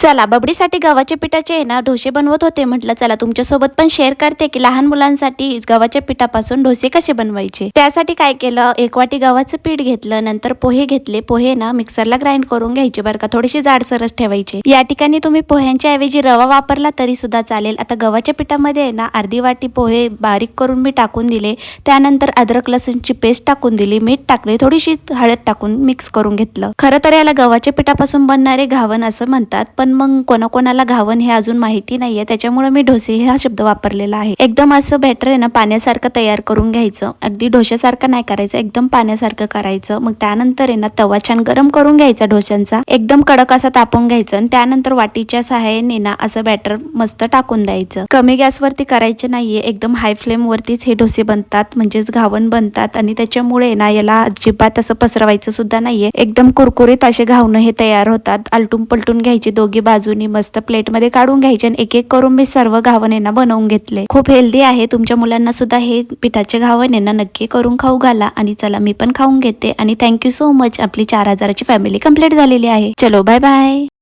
चला बबडीसाठी गव्हाच्या पिठाचे आहे ना डोसे बनवत होते. म्हटलं चला तुमच्यासोबत पण शेअर करते की लहान मुलांसाठी गव्हाच्या पिठापासून डोसे कसे बनवायचे. त्यासाठी काय केलं, 1 वाटी गव्हाचं पीठ घेतलं, नंतर पोहे घेतले. पोहे ना मिक्सरला ग्राइंड करून घ्यायचे बरं का, थोडेसे जाडसरच ठेवायचे. या ठिकाणी तुम्ही पोह्यांच्या ऐवजी रवा वापरला तरी सुद्धा चालेल. आता गव्हाच्या पिठामध्ये आहे ना अर्धी वाटी पोहे बारीक करून मी टाकून दिले. त्यानंतर अद्रक लसूणची पेस्ट टाकून दिली, मीठ टाकले, थोडीशी हळद टाकून मिक्स करून घेतलं. खरं तर याला गव्हाच्या पिठापासून बनणारे घावन असं म्हणतात, पण मग कोणाकोणाला घावन हे अजून माहिती नाहीये, त्याच्यामुळे मी डोसे हा शब्द वापरलेला आहे. एकदम असं बॅटर आहे ना पाण्यासारखं तयार करून घ्यायचं. अगदी डोश्यासारखं नाही करायचं, एकदम पाण्यासारखं करायचं. मग त्यानंतर आहे ना तवा छान गरम करून घ्यायचा डोश्यांचा, एकदम कडक असा तापवून घ्यायचं आणि त्यानंतर वाटीच्या सहाय्याने ना असं बॅटर मस्त टाकून द्यायचं. कमी गॅसवरती करायचे नाहीये, एकदम हाय फ्लेम वरतीच हे डोसे बनतात, म्हणजेच घावन बनतात. आणि त्याच्यामुळे ना याला अजिबात असं पसरवायचं सुद्धा नाहीये, एकदम कुरकुरीत असे घावणं हे तयार होतात. आलटून पलटून घ्यायची दोघी बाजूनी, मस्त प्लेट मध्ये काढून घ्यायचे आणि एक एक करून मी सर्व घावन ना बनवून घेतले. खूप हेल्दी आहे. तुमच्या मुलांना सुद्धा हे पिठाचे घावन ना नक्की करून खाऊ घाला. आणि चला मी पण खाऊन घेते. आणि थँक्यू सो मच. आपली 4000ची फॅमिली कंप्लीट झालेली आहे. चलो बाय बाय.